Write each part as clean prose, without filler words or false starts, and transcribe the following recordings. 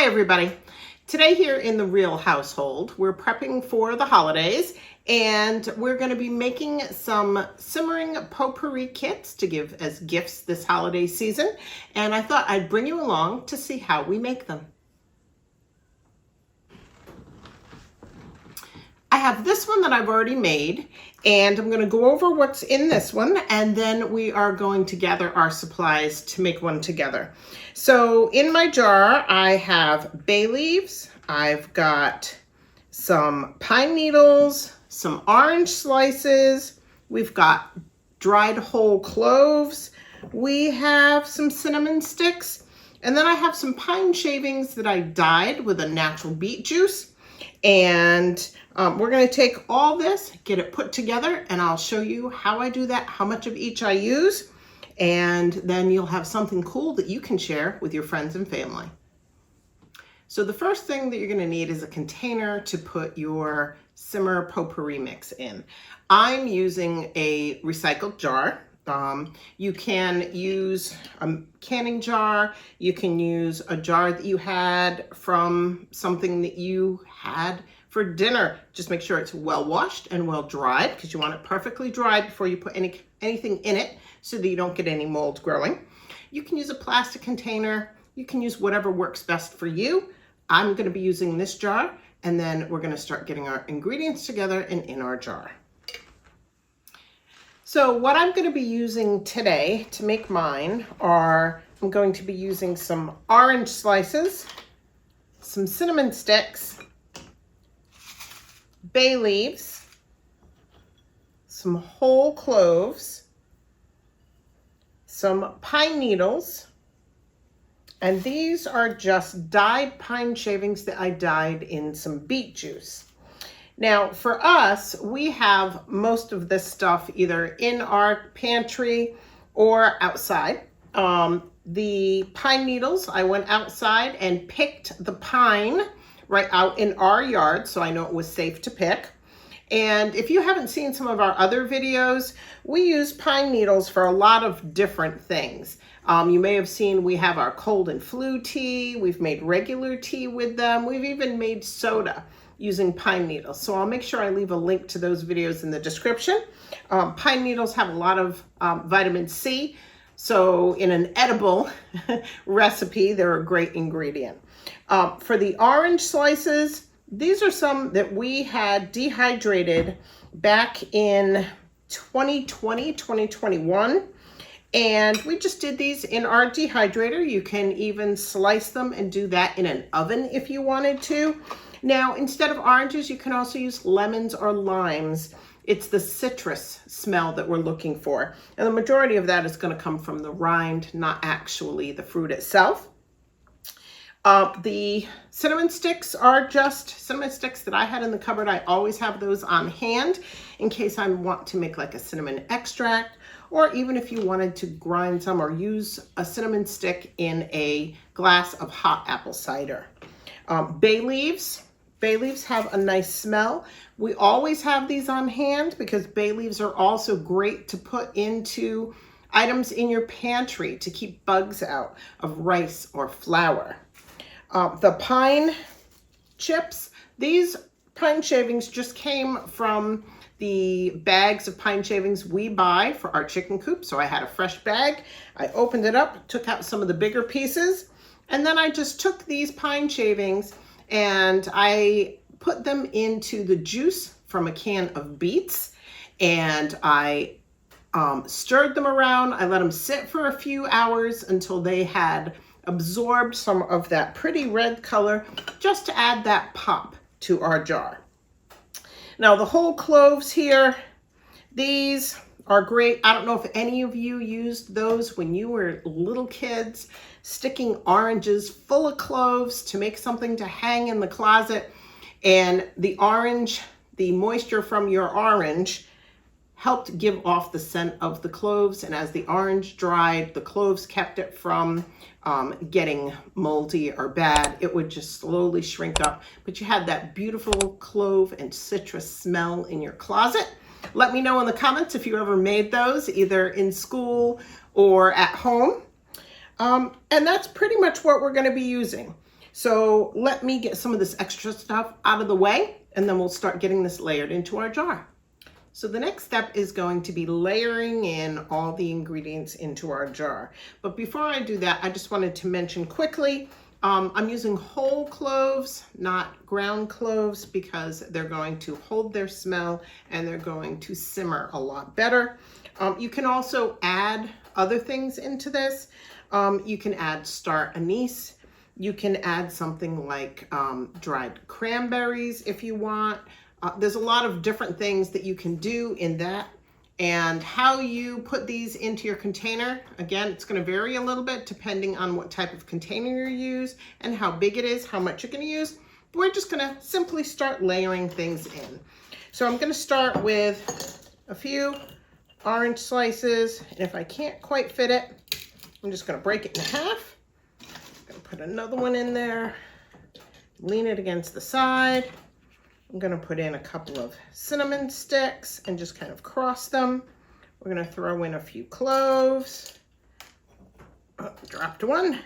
Hi everybody. Today here in the Riel household, we're prepping for the holidays and we're going to be making some simmering potpourri kits to give as gifts this holiday season. And I thought I'd bring you along to see how we make them. I have this one that I've already made, and I'm going to go over what's in this one, and then we are going to gather our supplies to make one together. So in my jar, I have bay leaves, I've got some pine needles, some orange slices, we've got dried whole cloves, we have some cinnamon sticks, and then I have some pine shavings that I dyed with a natural beet juice. And we're going to take all this, get it put together, and I'll show you how I do that, how much of each I use, and then you'll have something cool that you can share with your friends and family. So the first thing that you're going to need is a container to put your simmer potpourri mix in. I'm using a recycled jar. You can use a canning jar, you can use a jar that you had from something that you had for dinner. Just make sure it's well washed and well dried, because you want it perfectly dry before you put anything in it so that you don't get any mold growing. You can use a plastic container, you can use whatever works best for you. I'm going to be using this jar, and then we're going to start getting our ingredients together and in our jar. So what I'm going to be using today to make mine are, I'm going to be using some orange slices, some cinnamon sticks, bay leaves, some whole cloves, some pine needles, and these are just dyed pine shavings that I dyed in some beet juice. Now, for us, we have most of this stuff either in our pantry or outside. The pine needles, I went outside and picked the pine right out in our yard, so I know it was safe to pick. And if you haven't seen some of our other videos, we use pine needles for a lot of different things. You may have seen we have our cold and flu tea, we've made regular tea with them, we've even made soda using pine needles. So I'll make sure I leave a link to those videos in the description. Pine needles have a lot of vitamin C, so in an edible recipe, they're a great ingredient. For the orange slices, these are some that we had dehydrated back in 2020, 2021. And we just did these in our dehydrator. You can even slice them and do that in an oven if you wanted to. Now, instead of oranges, you can also use lemons or limes. It's the citrus smell that we're looking for. And the majority of that is going to come from the rind, not actually the fruit itself. The cinnamon sticks are just cinnamon sticks that I had in the cupboard. I always have those on hand in case I want to make like a cinnamon extract, or even if you wanted to grind some or use a cinnamon stick in a glass of hot apple cider. Bay leaves. Bay leaves have a nice smell. We always have these on hand because bay leaves are also great to put into items in your pantry to keep bugs out of rice or flour. The pine chips, these pine shavings just came from the bags of pine shavings we buy for our chicken coop. So I had a fresh bag. I opened it up, took out some of the bigger pieces, and then I just took these pine shavings and I put them into the juice from a can of beets, and I stirred them around. I let them sit for a few hours until they had absorbed some of that pretty red color, just to add that pop to our jar. Now the whole cloves here, these are great. I don't know if any of you used those when you were little kids, sticking oranges full of cloves to make something to hang in the closet. And the orange, the moisture from your orange helped give off the scent of the cloves. And as the orange dried, the cloves kept it from getting moldy or bad. It would just slowly shrink up. But you had that beautiful clove and citrus smell in your closet. Let me know in the comments if you ever made those, either in school or at home. And that's pretty much what we're going to be using. So let me get some of this extra stuff out of the way, and then we'll start getting this layered into our jar. So the next step is going to be layering in all the ingredients into our jar. But before I do that, I just wanted to mention quickly, I'm using whole cloves, not ground cloves, because they're going to hold their smell and they're going to simmer a lot better. You can also add other things into this. You can add star anise. You can add something like dried cranberries if you want. There's a lot of different things that you can do in that. And how you put these into your container, again, it's going to vary a little bit depending on what type of container you use and how big it is, how much you're going to use. But we're just going to simply start layering things in. So I'm going to start with a few orange slices, and if I can't quite fit it, I'm just going to break it in half. I'm going to put another one in there, lean it against the side. I'm going to put in a couple of cinnamon sticks and just kind of cross them. We're going to throw in a few cloves. Oh, dropped one.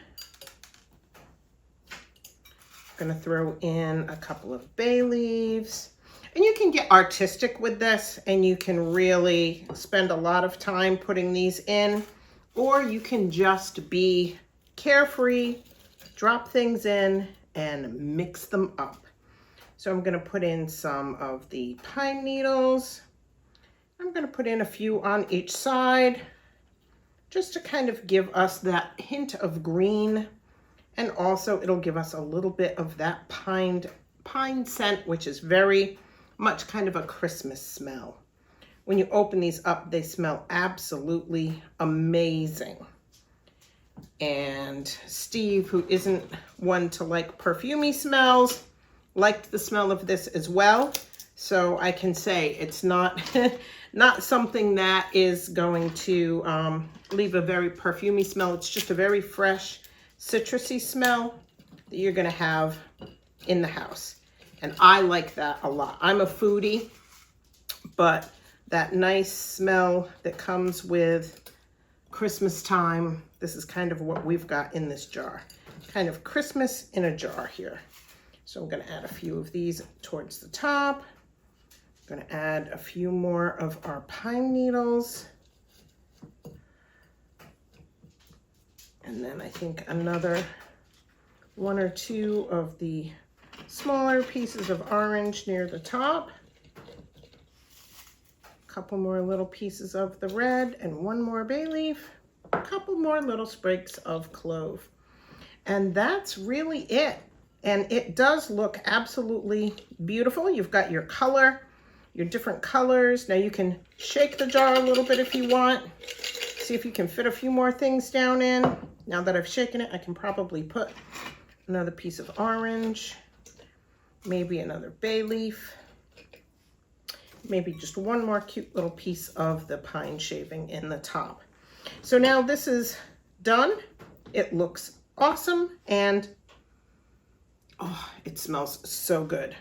I'm going to throw in a couple of bay leaves. And you can get artistic with this, and you can really spend a lot of time putting these in, or you can just be carefree, drop things in, and mix them up. So I'm going to put in some of the pine needles. I'm going to put in a few on each side, just to kind of give us that hint of green. And also it'll give us a little bit of that pine scent, which is very much kind of a Christmas smell. When you open these up, they smell absolutely amazing. And Steve, who isn't one to like perfumey smells, liked the smell of this as well. So I can say it's not, not something that is going to leave a very perfumey smell. It's just a very fresh, citrusy smell that you're gonna have in the house. And I like that a lot. I'm a foodie, but that nice smell that comes with Christmas time, this is kind of what we've got in this jar. Kind of Christmas in a jar here. So I'm going to add a few of these towards the top. I'm going to add a few more of our pine needles. And then I think another one or two of the smaller pieces of orange near the top. A couple more little pieces of the red and one more bay leaf. A couple more little sprigs of clove. And that's really it. And it does look absolutely beautiful. You've got your color, your different colors. Now you can shake the jar a little bit if you want. See if you can fit a few more things down in. Now that I've shaken it, I can probably put another piece of orange, maybe another bay leaf, maybe just one more cute little piece of the pine shaving in the top. So now this is done. It looks awesome, and oh, it smells so good.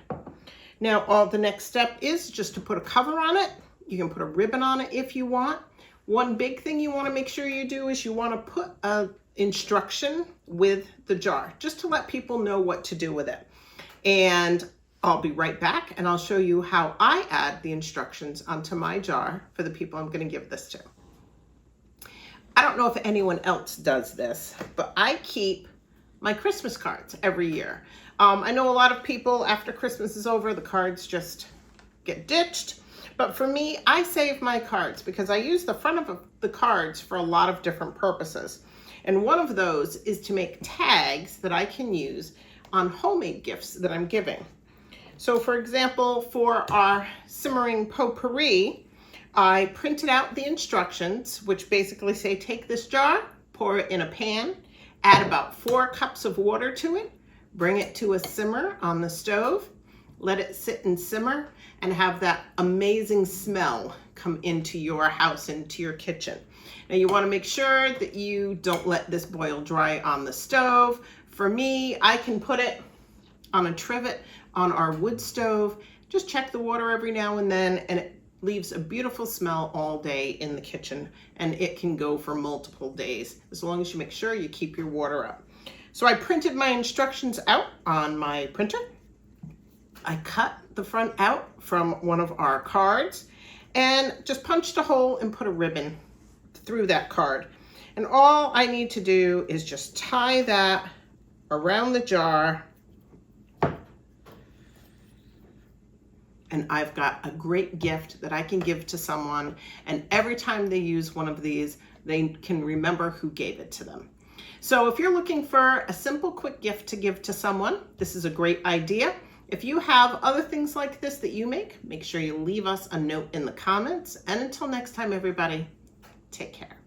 Now, all the next step is just to put a cover on it. You can put a ribbon on it if you want. One big thing you want to make sure you do is you want to put an instruction with the jar, just to let people know what to do with it. And I'll be right back, and I'll show you how I add the instructions onto my jar for the people I'm going to give this to. I don't know if anyone else does this, but I keep my Christmas cards every year. I know a lot of people, after Christmas is over, the cards just get ditched. But for me, I save my cards because I use the front of the cards for a lot of different purposes. And one of those is to make tags that I can use on homemade gifts that I'm giving. So for example, for our Simmering Potpourri, I printed out the instructions, which basically say, take this jar, pour it in a pan, add about 4 cups of water to it, bring it to a simmer on the stove, let it sit and simmer, and have that amazing smell come into your house, into your kitchen. Now you want to make sure that you don't let this boil dry on the stove. For me, I can put it on a trivet on our wood stove. Just check the water every now and then, and it leaves a beautiful smell all day in the kitchen, and it can go for multiple days as long as you make sure you keep your water up. So I printed my instructions out on my printer. I cut the front out from one of our cards and just punched a hole and put a ribbon through that card. And all I need to do is just tie that around the jar. And I've got a great gift that I can give to someone. And every time they use one of these, they can remember who gave it to them. So if you're looking for a simple, quick gift to give to someone, this is a great idea. If you have other things like this that you make sure you leave us a note in the comments. And until next time, everybody, take care.